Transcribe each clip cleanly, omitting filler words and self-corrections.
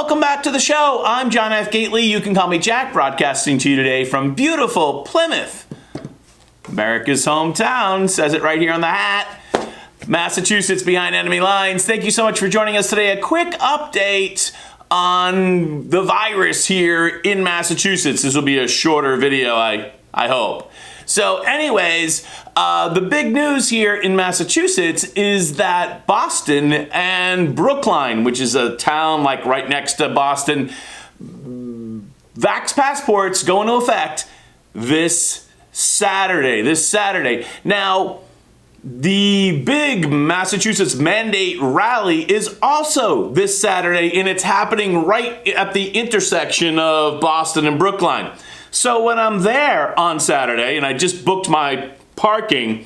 Welcome back to the show. I'm John F. Gately. You can call me Jack, broadcasting to you today from beautiful Plymouth, America's hometown. Says it right here on the hat. Massachusetts, behind enemy lines. Thank you so much for joining us today. A quick update on the virus here in Massachusetts. This will be a shorter video, I hope. So anyways, the big news here in Massachusetts is that Boston and Brookline, which is a town like right next to Boston, vax passports go into effect this Saturday. Now, the big Massachusetts mandate rally is also this Saturday, and it's happening right at the intersection of Boston and Brookline. So when I'm there on Saturday, and I just booked my parking,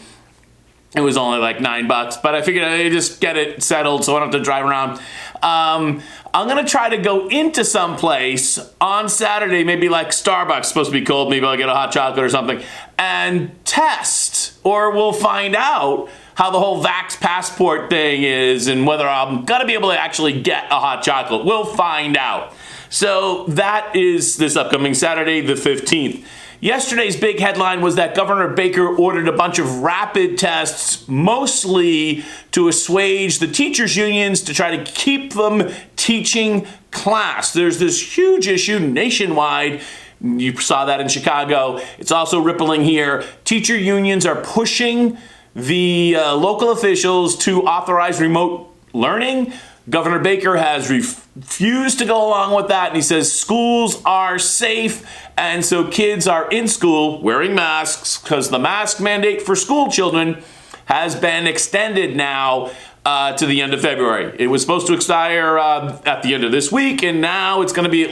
it was only like $9, but I figured I'd just get it settled so I don't have to drive around. I'm going to try to go into some place on Saturday, maybe like Starbucks, supposed to be cold, maybe I'll get a hot chocolate or something, and test, or we'll find out how the whole vax passport thing is and whether I'm going to be able to actually get a hot chocolate. We'll find out. So that is this upcoming Saturday, the 15th. Yesterday's big headline was that Governor Baker ordered a bunch of rapid tests, mostly to assuage the teachers' unions to try to keep them teaching class. There's this huge issue nationwide. You saw that in Chicago. It's also rippling here. Teacher unions are pushing the local officials to authorize remote learning. Governor Baker has refused to go along with that, and he says schools are safe, and so kids are in school wearing masks because the mask mandate for school children has been extended now to the end of February. It was supposed to expire at the end of this week, and now it's going to be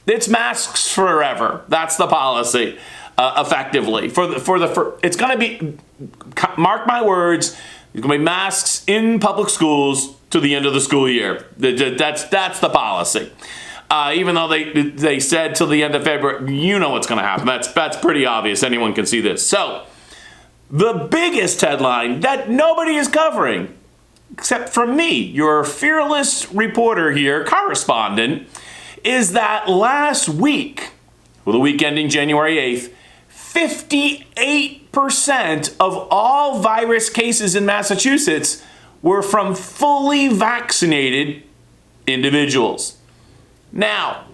it's masks forever. That's the policy, effectively. It's going to be, mark my words, there's going to be masks in public schools to the end of the school year. That's the policy. Even though they said till the end of February, you know what's going to happen. That's pretty obvious. Anyone can see this. So the biggest headline that nobody is covering, except for me, your fearless reporter here, correspondent, is that last week, the week ending January 8th, 58% of all virus cases in Massachusetts were from fully vaccinated individuals. Now,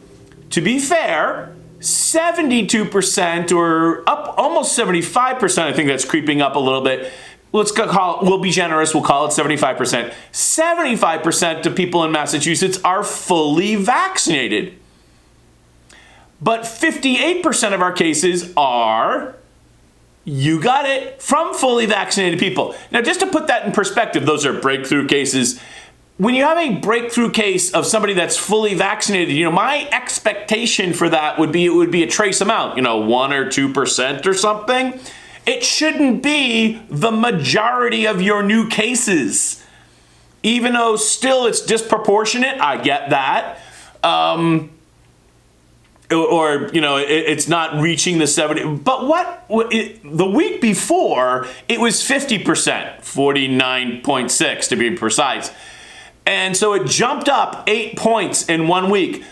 to be fair, 72% or up almost 75%, I think that's creeping up a little bit. We'll be generous, we'll call it 75%. 75% of people in Massachusetts are fully vaccinated. But 58% of our cases are, you got it, from fully vaccinated people. Now, just to put that in perspective, those are breakthrough cases. When you have a breakthrough case of somebody that's fully vaccinated, my expectation for that would be it would be a trace amount, 1 or 2% or something. It shouldn't be the majority of your new cases. Even though still it's disproportionate, I get that. It's not reaching the 70. But the week before, it was 50%, 49.6 to be precise. And so it jumped up 8 points in 1 week.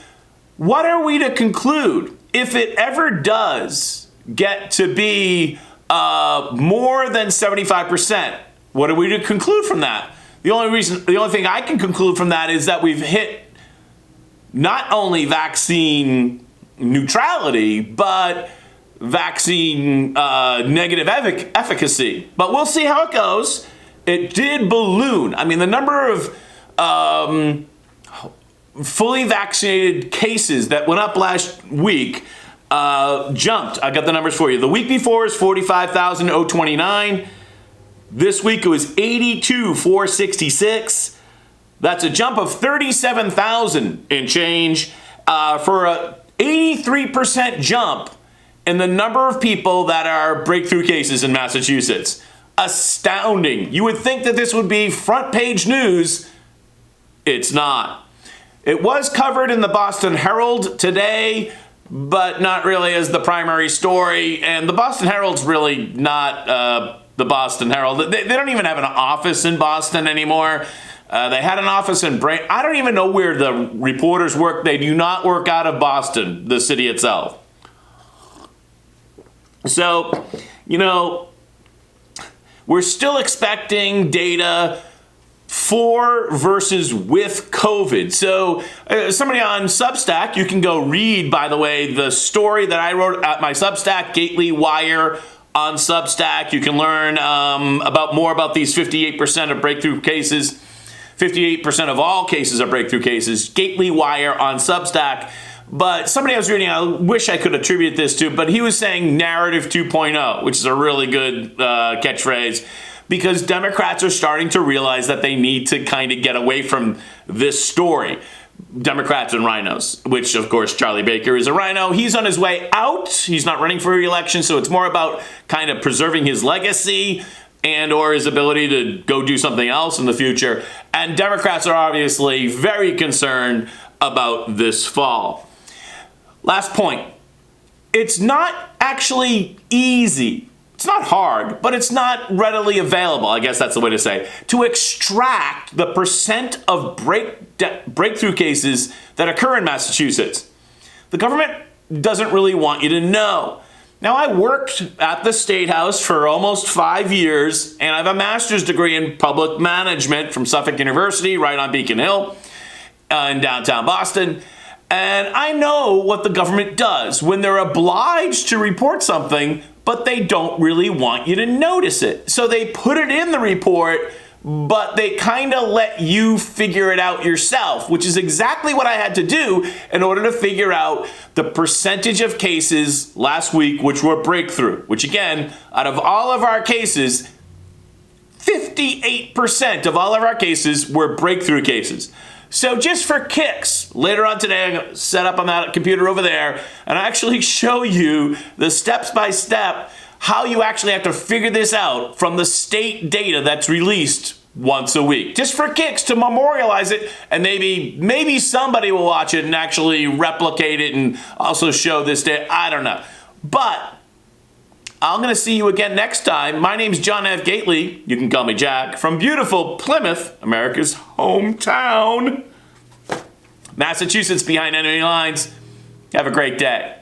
What are we to conclude? If it ever does get to be more than 75%, what are we to conclude from that? The only thing I can conclude from that is that we've hit not only vaccine neutrality, but vaccine negative efficacy. But we'll see how it goes. It did balloon. I mean, the number of fully vaccinated cases that went up last week jumped. I got the numbers for you. The week before is 45,029. This week it was 82,466. That's a jump of 37,000 and change for a 83% jump in the number of people that are breakthrough cases in Massachusetts. Astounding. You would think that this would be front page news. It's not. It was covered in the Boston Herald today, but not really as the primary story. And the Boston Herald's really not the Boston Herald. They don't even have an office in Boston anymore. They had an office in I don't even know where the reporters work. They do not work out of Boston, the city itself. So, we're still expecting data for versus with COVID. So somebody on Substack, you can go read, by the way, the story that I wrote at my Substack, Gately Wire on Substack. You can learn more about these 58% of breakthrough cases. 58% of all cases are breakthrough cases. Gately Wire on Substack. But somebody I was reading, I wish I could attribute this to, but he was saying narrative 2.0, which is a really good catchphrase, because Democrats are starting to realize that they need to kind of get away from this story. Democrats and rhinos, which of course Charlie Baker is a rhino. He's on his way out. He's not running for re-election, so it's more about kind of preserving his legacy and or his ability to go do something else in the future. And Democrats are obviously very concerned about this fall. Last point. It's not actually easy. It's not hard, but it's not readily available, I guess that's the way to say, to extract the percent of breakthrough cases that occur in Massachusetts. The government doesn't really want you to know. Now, I worked at the State House for almost 5 years, and I have a master's degree in public management from Suffolk University, right on Beacon Hill in downtown Boston. And I know what the government does when they're obliged to report something, but they don't really want you to notice it. So they put it in the report, but they kind of let you figure it out yourself, which is exactly what I had to do in order to figure out the percentage of cases last week which were breakthrough, which again, out of all of our cases, 58% of all of our cases were breakthrough cases. So just for kicks, later on today, I'm going to set up on that computer over there and actually show you the steps-by-step how you actually have to figure this out from the state data that's released once a week. Just for kicks, to memorialize it, and maybe somebody will watch it and actually replicate it and also show this data. I don't know. But I'm going to see you again next time. My name's John F. Gately. You can call me Jack, from beautiful Plymouth, America's hometown. Massachusetts behind enemy lines. Have a great day.